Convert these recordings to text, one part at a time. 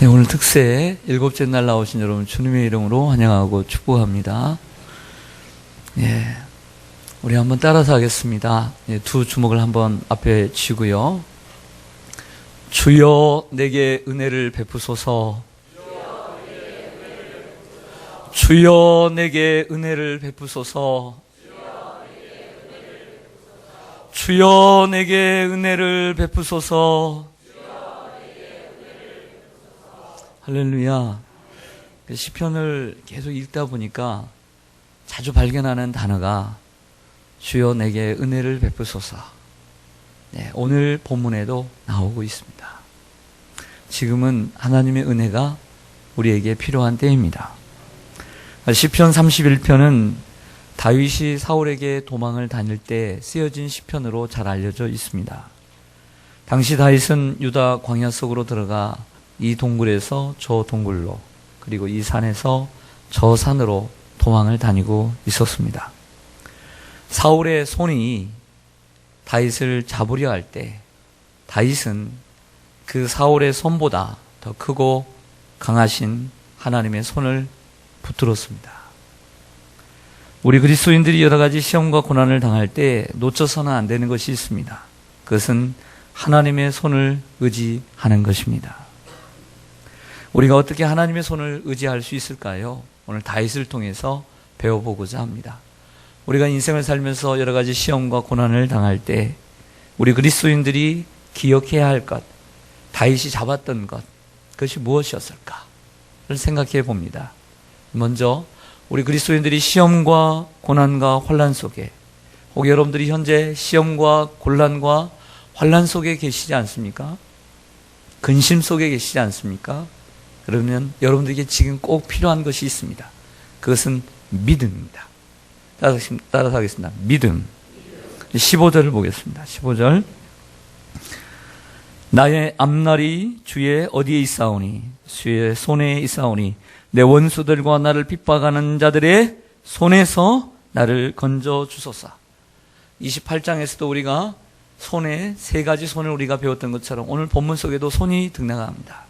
네, 오늘 특세 일곱째 날 나오신 여러분 주님의 이름으로 환영하고 축복합니다. 예, 우리 한번 따라서 하겠습니다. 예, 두 주먹을 한번 앞에 쥐고요. 주여 내게 은혜를 베푸소서. 주여 내게 은혜를 베푸소서. 주여 내게 은혜를 베푸소서. 할렐루야. 시편을 계속 읽다 보니까 자주 발견하는 단어가 주여 내게 은혜를 베푸소서. 네, 오늘 본문에도 나오고 있습니다. 지금은 하나님의 은혜가 우리에게 필요한 때입니다. 시편 31편은 다윗이 사울에게 도망을 다닐 때 쓰여진 시편으로 잘 알려져 있습니다. 당시 다윗은 유다 광야 속으로 들어가 이 동굴에서 저 동굴로, 그리고 이 산에서 저 산으로 도망을 다니고 있었습니다. 사울의 손이 다윗을 잡으려 할 때 다윗은 그 사울의 손보다 더 크고 강하신 하나님의 손을 붙들었습니다. 우리 그리스도인들이 여러 가지 시험과 고난을 당할 때 놓쳐서는 안 되는 것이 있습니다. 그것은 하나님의 손을 의지하는 것입니다. 우리가 어떻게 하나님의 손을 의지할 수 있을까요? 오늘 다윗을 통해서 배워보고자 합니다. 우리가 인생을 살면서 여러 가지 시험과 고난을 당할 때 우리 그리스도인들이 기억해야 할 것, 다윗이 잡았던 것, 그것이 무엇이었을까를 생각해 봅니다. 먼저 우리 그리스도인들이 시험과 고난과 환난 속에, 혹 여러분들이 현재 시험과 곤란과 환난 속에 계시지 않습니까? 근심 속에 계시지 않습니까? 그러면 여러분들에게 지금 꼭 필요한 것이 있습니다. 그것은 믿음입니다. 따라서 하겠습니다. 믿음. 15절을 보겠습니다. 15절. 나의 앞날이 주의 어디에 있사오니, 주의 손에 있사오니, 내 원수들과 나를 핍박하는 자들의 손에서 나를 건져 주소서. 28장에서도 우리가 손에 세 가지 손을 우리가 배웠던 것처럼 오늘 본문 속에도 손이 등장합니다.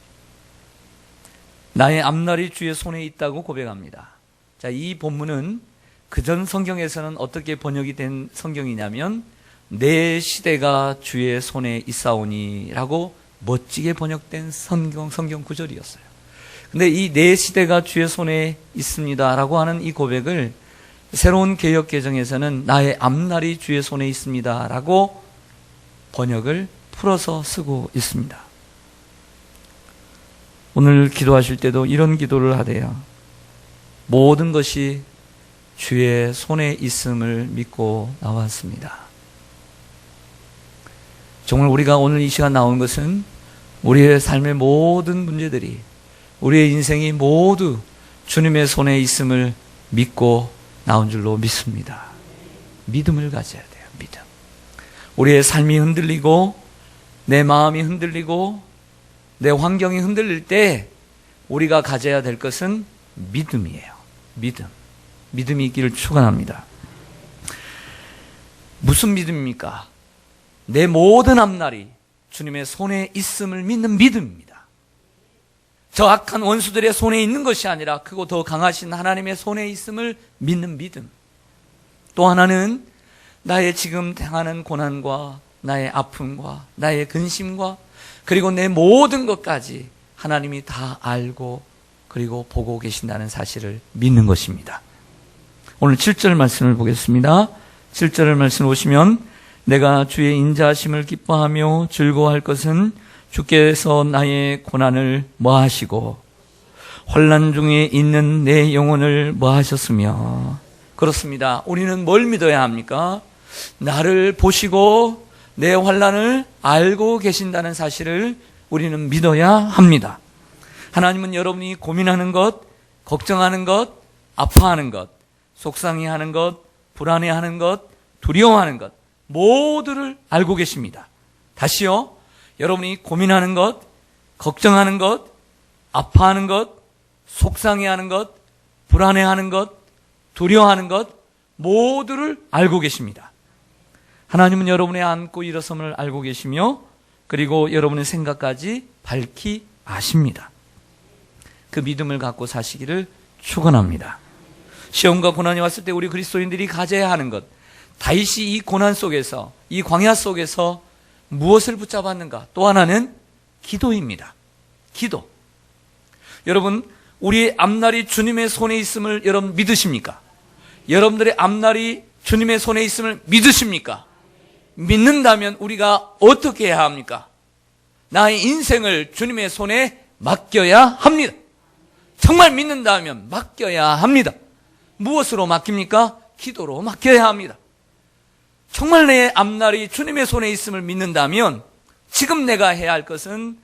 나의 앞날이 주의 손에 있다고 고백합니다. 자, 이 본문은 그전 성경에서는 어떻게 번역이 된 성경이냐면 내 시대가 주의 손에 있사오니 라고 멋지게 번역된 성경 구절이었어요. 근데 이 내 시대가 주의 손에 있습니다 라고 하는 이 고백을 새로운 개역 개정에서는 나의 앞날이 주의 손에 있습니다 라고 번역을 풀어서 쓰고 있습니다. 오늘 기도하실 때도 이런 기도를 하세요. 모든 것이 주의 손에 있음을 믿고 나왔습니다. 정말 우리가 오늘 이 시간 나온 것은 우리의 삶의 모든 문제들이, 우리의 인생이 모두 주님의 손에 있음을 믿고 나온 줄로 믿습니다. 믿음을 가져야 돼요. 믿음. 우리의 삶이 흔들리고 내 마음이 흔들리고 내 환경이 흔들릴 때 우리가 가져야 될 것은 믿음이에요. 믿음. 믿음이 있기를 축원합니다. 무슨 믿음입니까? 내 모든 앞날이 주님의 손에 있음을 믿는 믿음입니다. 저 악한 원수들의 손에 있는 것이 아니라 크고 더 강하신 하나님의 손에 있음을 믿는 믿음. 또 하나는 나의 지금 당하는 고난과 나의 아픔과 나의 근심과 그리고 내 모든 것까지 하나님이 다 알고 그리고 보고 계신다는 사실을 믿는 것입니다. 오늘 7절 말씀을 보겠습니다. 7절 말씀 보시면 내가 주의 인자하심을 기뻐하며 즐거워할 것은 주께서 나의 고난을 뭐하시고 환난 중에 있는 내 영혼을 뭐하셨으며. 그렇습니다. 우리는 뭘 믿어야 합니까? 나를 보시고 내 환난을 알고 계신다는 사실을 우리는 믿어야 합니다. 하나님은 여러분이 고민하는 것, 걱정하는 것, 아파하는 것, 속상해하는 것, 불안해하는 것, 두려워하는 것 모두를 알고 계십니다. 다시요. 여러분이 고민하는 것, 걱정하는 것, 아파하는 것, 속상해하는 것, 불안해하는 것, 두려워하는 것 모두를 알고 계십니다. 하나님은 여러분의 앉고 일어섬을 알고 계시며 그리고 여러분의 생각까지 밝히 아십니다. 그 믿음을 갖고 사시기를 축원합니다. 시험과 고난이 왔을 때 우리 그리스도인들이 가져야 하는 것, 다윗이 이 고난 속에서, 이 광야 속에서 무엇을 붙잡았는가? 또 하나는 기도입니다. 기도. 여러분, 우리의 앞날이 주님의 손에 있음을 여러분 믿으십니까? 여러분들의 앞날이 주님의 손에 있음을 믿으십니까? 믿는다면 우리가 어떻게 해야 합니까? 나의 인생을 주님의 손에 맡겨야 합니다. 정말 믿는다면 맡겨야 합니다. 무엇으로 맡깁니까? 기도로 맡겨야 합니다. 정말 내 앞날이 주님의 손에 있음을 믿는다면 지금 내가 해야 할 것은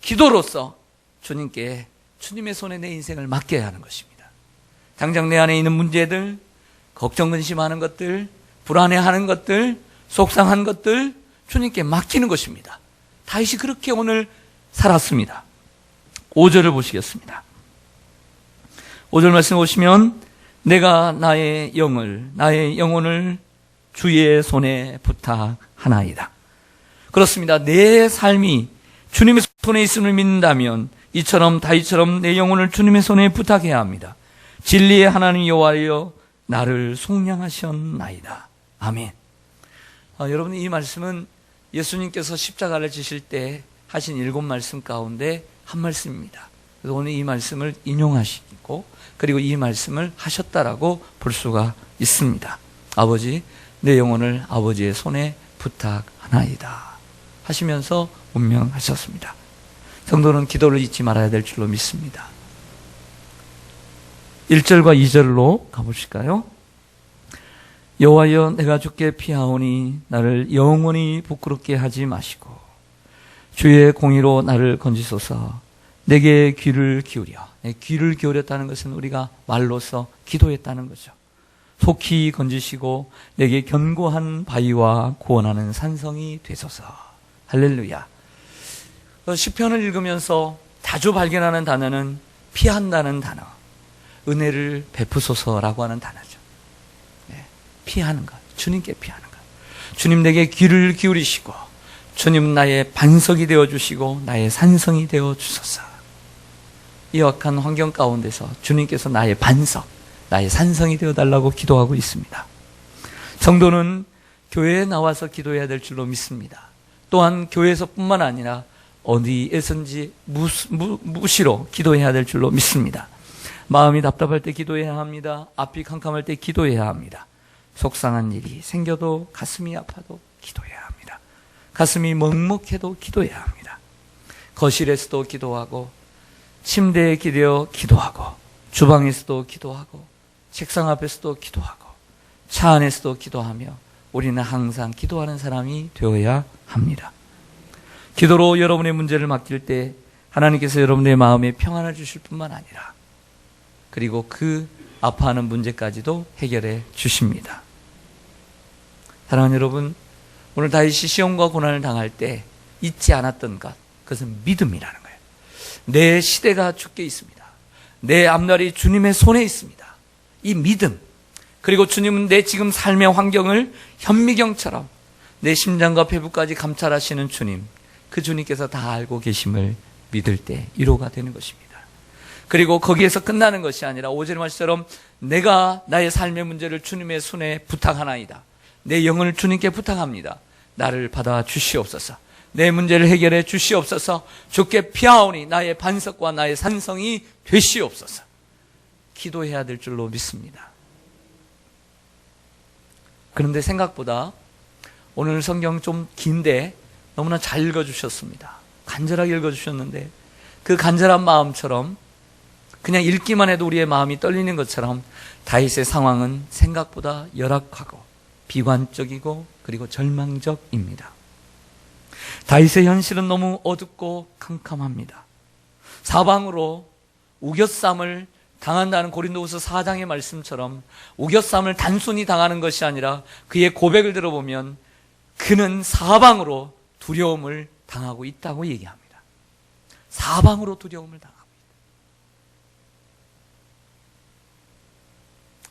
기도로서 주님께, 주님의 손에 내 인생을 맡겨야 하는 것입니다. 당장 내 안에 있는 문제들, 걱정 근심하는 것들, 불안해하는 것들, 속상한 것들 주님께 맡기는 것입니다. 다윗이 그렇게 오늘 살았습니다. 5절을 보시겠습니다. 5절 말씀 보시면 내가 나의 영혼을 주의 손에 부탁하나이다. 그렇습니다. 내 삶이 주님의 손에 있음을 믿는다면 이처럼 다윗처럼 내 영혼을 주님의 손에 부탁해야 합니다. 진리의 하나님 여호와여 나를 속량하셨나이다. 아멘. 여러분, 이 말씀은 예수님께서 십자가를 지실 때 하신 7말씀 가운데 한 말씀입니다. 그래서 오늘 이 말씀을 인용하시고 그리고 이 말씀을 하셨다라고 볼 수가 있습니다. 아버지, 내 영혼을 아버지의 손에 부탁하나이다 하시면서 운명하셨습니다. 성도는 기도를 잊지 말아야 될 줄로 믿습니다. 1절과 2절로 가보실까요? 여호와여 내가 주께 피하오니 나를 영원히 부끄럽게 하지 마시고 주의 공의로 나를 건지소서. 내게 귀를 기울여. 귀를 기울였다는 것은 우리가 말로서 기도했다는 거죠. 속히 건지시고 내게 견고한 바위와 구원하는 산성이 되소서. 할렐루야. 시편을 읽으면서 자주 발견하는 단어는 피한다는 단어, 은혜를 베푸소서라고 하는 단어죠. 피하는 것, 주님께 피하는 것. 주님 내게 귀를 기울이시고 주님 나의 반석이 되어주시고 나의 산성이 되어주소서. 이 역한 환경 가운데서 주님께서 나의 반석, 나의 산성이 되어달라고 기도하고 있습니다. 성도는 교회에 나와서 기도해야 될 줄로 믿습니다. 또한 교회에서뿐만 아니라 어디에선지 무시로 기도해야 될 줄로 믿습니다. 마음이 답답할 때 기도해야 합니다. 앞이 캄캄할 때 기도해야 합니다. 속상한 일이 생겨도 가슴이 아파도 기도해야 합니다. 가슴이 먹먹해도 기도해야 합니다. 거실에서도 기도하고 침대에 기대어 기도하고 주방에서도 기도하고 책상 앞에서도 기도하고 차 안에서도 기도하며 우리는 항상 기도하는 사람이 되어야 합니다. 기도로 여러분의 문제를 맡길 때 하나님께서 여러분의 마음에 평안을 주실 뿐만 아니라 그리고 그 아파하는 문제까지도 해결해 주십니다. 사랑하는 여러분, 오늘 다윗이 시험과 고난을 당할 때 잊지 않았던 것, 그것은 믿음이라는 거예요. 내 시대가 주께 있습니다. 내 앞날이 주님의 손에 있습니다. 이 믿음, 그리고 주님은 내 지금 삶의 환경을 현미경처럼 내 심장과 폐부까지 감찰하시는 주님, 그 주님께서 다 알고 계심을 믿을 때 위로가 되는 것입니다. 그리고 거기에서 끝나는 것이 아니라 5절 말씀처럼 내가 나의 삶의 문제를 주님의 손에 부탁하나이다. 내 영혼을 주님께 부탁합니다. 나를 받아 주시옵소서. 내 문제를 해결해 주시옵소서. 주께 피하오니 나의 반석과 나의 산성이 되시옵소서. 기도해야 될 줄로 믿습니다. 그런데 생각보다 오늘 성경 좀 긴데 너무나 잘 읽어주셨습니다. 간절하게 읽어주셨는데 그 간절한 마음처럼 그냥 읽기만 해도 우리의 마음이 떨리는 것처럼 다윗의 상황은 생각보다 열악하고 비관적이고 그리고 절망적입니다. 다윗의 현실은 너무 어둡고 캄캄합니다. 사방으로 우겨쌈을 당한다는 고린도후서 4장의 말씀처럼 우겨쌈을 단순히 당하는 것이 아니라 그의 고백을 들어보면 그는 사방으로 두려움을 당하고 있다고 얘기합니다. 사방으로 두려움을 당하고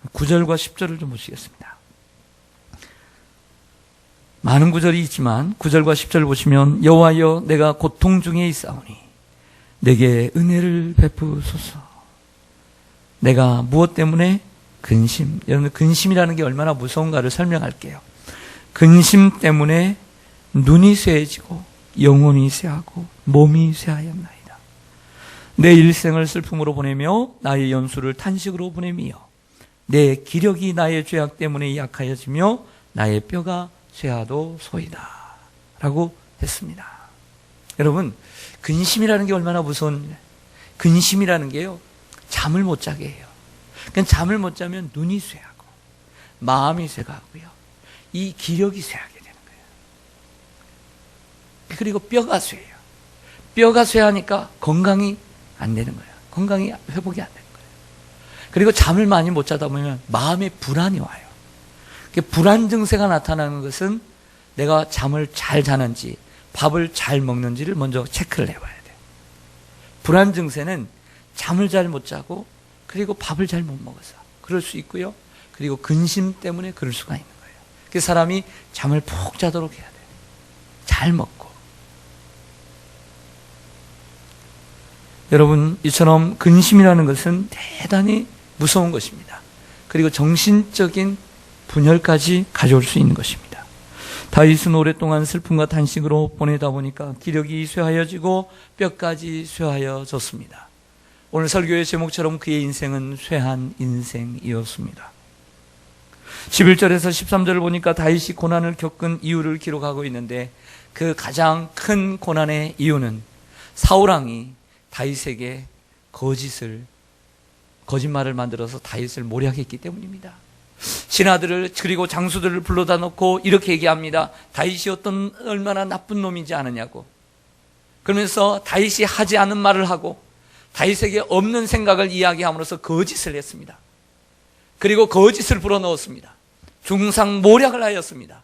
있다. 9절과 10절을 좀 보시겠습니다. 많은 구절이 있지만 9절과 10절을 보시면 여호와여 내가 고통 중에 있사오니 내게 은혜를 베푸소서. 내가 무엇 때문에 근심, 여러분 근심이라는 게 얼마나 무서운가를 설명할게요. 근심 때문에 눈이 쇠해지고 영혼이 쇠하고 몸이 쇠하였나이다. 내 일생을 슬픔으로 보내며 나의 연수를 탄식으로 보내며 내 기력이 나의 죄악 때문에 약하여지며 나의 뼈가 쇠하도 소이다 라고 했습니다. 여러분, 근심이라는 게 얼마나 무서운, 근심이라는 게요, 잠을 못 자게 해요. 그러니까 잠을 못 자면 눈이 쇠하고 마음이 쇠하고요, 이 기력이 쇠하게 되는 거예요. 그리고 뼈가 쇠해요. 뼈가 쇠하니까 건강이 안 되는 거예요. 건강이 회복이 안 되는 거예요. 그리고 잠을 많이 못 자다 보면 마음에 불안이 와요. 불안 증세가 나타나는 것은 내가 잠을 잘 자는지 밥을 잘 먹는지를 먼저 체크를 해봐야 돼요. 불안 증세는 잠을 잘 못 자고 그리고 밥을 잘 못 먹어서 그럴 수 있고요. 그리고 근심 때문에 그럴 수가 있는 거예요. 그 사람이 잠을 푹 자도록 해야 돼요. 잘 먹고. 여러분, 이처럼 근심이라는 것은 대단히 무서운 것입니다. 그리고 정신적인 분열까지 가져올 수 있는 것입니다. 다윗은 오랫동안 슬픔과 탄식으로 보내다 보니까 기력이 쇠하여지고 뼈까지 쇠하여졌습니다. 오늘 설교의 제목처럼 그의 인생은 쇠한 인생이었습니다. 11절에서 13절을 보니까 다윗이 고난을 겪은 이유를 기록하고 있는데, 그 가장 큰 고난의 이유는 사울왕이 다윗에게 거짓말을 만들어서 다윗을 모략했기 때문입니다. 신하들을 그리고 장수들을 불러다 놓고 이렇게 얘기합니다. 다윗이 얼마나 나쁜 놈인지 아느냐고. 그러면서 다윗이 하지 않은 말을 하고 다윗에게 없는 생각을 이야기함으로써 거짓을 했습니다. 그리고 거짓을 불어넣었습니다. 중상 모략을 하였습니다.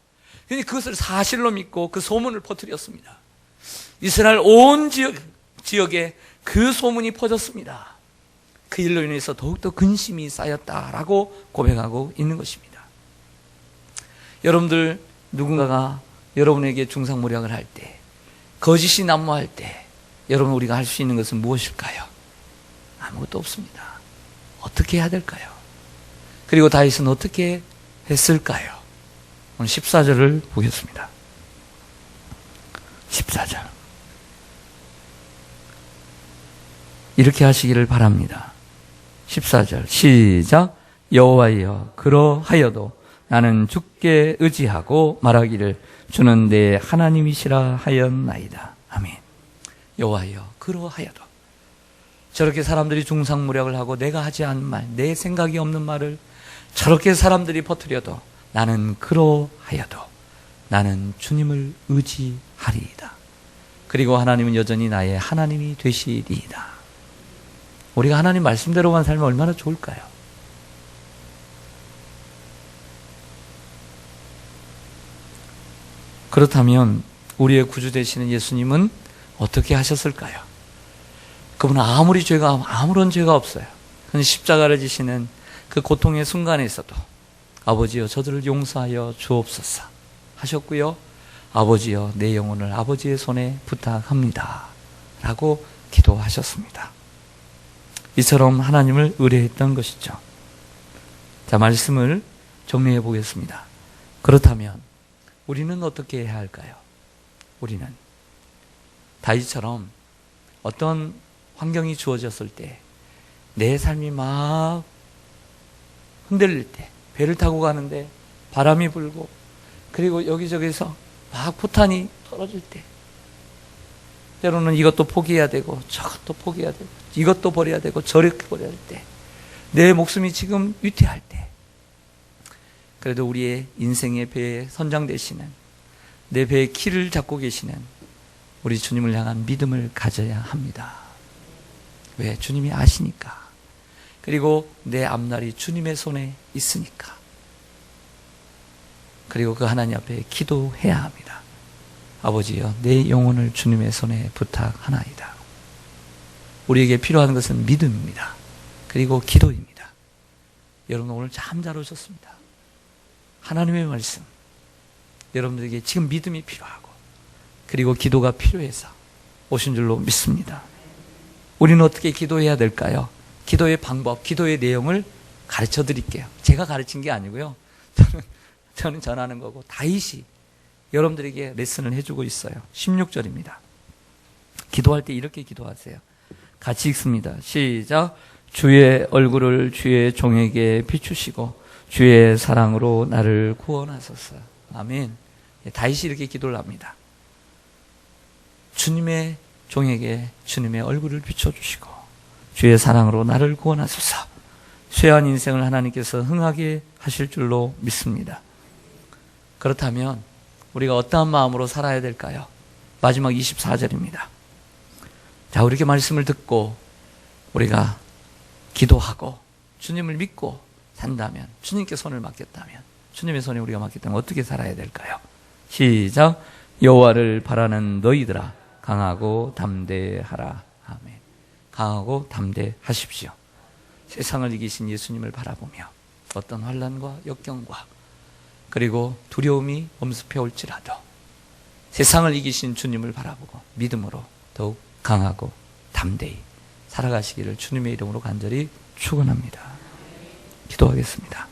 그것을 사실로 믿고 그 소문을 퍼뜨렸습니다. 이스라엘 온 지역에 그 소문이 퍼졌습니다. 그 일로 인해서 더욱더 근심이 쌓였다라고 고백하고 있는 것입니다. 여러분들, 누군가가 여러분에게 중상모략을 할 때, 거짓이 난무할 때 여러분, 우리가 할 수 있는 것은 무엇일까요? 아무것도 없습니다. 어떻게 해야 될까요? 그리고 다윗은 어떻게 했을까요? 오늘 14절을 보겠습니다. 14절. 이렇게 하시기를 바랍니다. 14절 시작. 여호와여, 그러하여도 나는 주께 의지하고 말하기를 주는 내 하나님이시라 하였나이다. 아멘. 여호와여, 그러하여도. 저렇게 사람들이 중상모략을 하고 내가 하지 않은 말, 내 생각이 없는 말을 저렇게 사람들이 퍼뜨려도 나는 그러하여도 나는 주님을 의지하리이다. 그리고 하나님은 여전히 나의 하나님이 되시리이다. 우리가 하나님 말씀대로만 살면 얼마나 좋을까요? 그렇다면 우리의 구주 되시는 예수님은 어떻게 하셨을까요? 그분은 아무런 죄가 없어요. 그는 십자가를 지시는 그 고통의 순간에 있어도 아버지여, 저들을 용서하여 주옵소서 하셨고요. 아버지여, 내 영혼을 아버지의 손에 부탁합니다 라고 기도하셨습니다. 이처럼 하나님을 의뢰했던 것이죠. 자, 말씀을 정리해 보겠습니다. 그렇다면 우리는 어떻게 해야 할까요? 우리는 다윗처럼 어떤 환경이 주어졌을 때, 내 삶이 막 흔들릴 때, 배를 타고 가는데 바람이 불고 그리고 여기저기서 막 포탄이 떨어질 때, 때로는 이것도 포기해야 되고 저것도 포기해야 되고 이것도 버려야 되고 저렇게 버려야 될 때, 내 목숨이 지금 위태할 때, 그래도 우리의 인생의 배에 선장되시는, 내 배의 키를 잡고 계시는 우리 주님을 향한 믿음을 가져야 합니다. 왜? 주님이 아시니까. 그리고 내 앞날이 주님의 손에 있으니까. 그리고 그 하나님 앞에 기도해야 합니다. 아버지여, 내 영혼을 주님의 손에 부탁하나이다. 우리에게 필요한 것은 믿음입니다. 그리고 기도입니다. 여러분, 오늘 참 잘 오셨습니다. 하나님의 말씀, 여러분들에게 지금 믿음이 필요하고 그리고 기도가 필요해서 오신 줄로 믿습니다. 우리는 어떻게 기도해야 될까요? 기도의 방법, 기도의 내용을 가르쳐 드릴게요. 제가 가르친 게 아니고요. 저는 전하는 거고 다윗이 여러분들에게 레슨을 해주고 있어요. 16절입니다. 기도할 때 이렇게 기도하세요. 같이 읽습니다. 시작. 주의 얼굴을 주의 종에게 비추시고 주의 사랑으로 나를 구원하소서. 아멘. 다윗이 이렇게 기도를 합니다. 주님의 종에게 주님의 얼굴을 비춰주시고 주의 사랑으로 나를 구원하소서. 쇠한 인생을 하나님께서 흥하게 하실 줄로 믿습니다. 그렇다면 우리가 어떠한 마음으로 살아야 될까요? 마지막 24절입니다. 자, 이렇게 말씀을 듣고 우리가 기도하고 주님을 믿고 산다면, 주님께 손을 맡겼다면, 주님의 손에 우리가 맡겼다면 어떻게 살아야 될까요? 시작. 여호와를 바라는 너희들아 강하고 담대하라. 아멘. 강하고 담대하십시오. 세상을 이기신 예수님을 바라보며 어떤 환난과 역경과 그리고 두려움이 엄습해 올지라도 세상을 이기신 주님을 바라보고 믿음으로 더욱 강하고 담대히 살아가시기를 주님의 이름으로 간절히 축원합니다. 기도하겠습니다.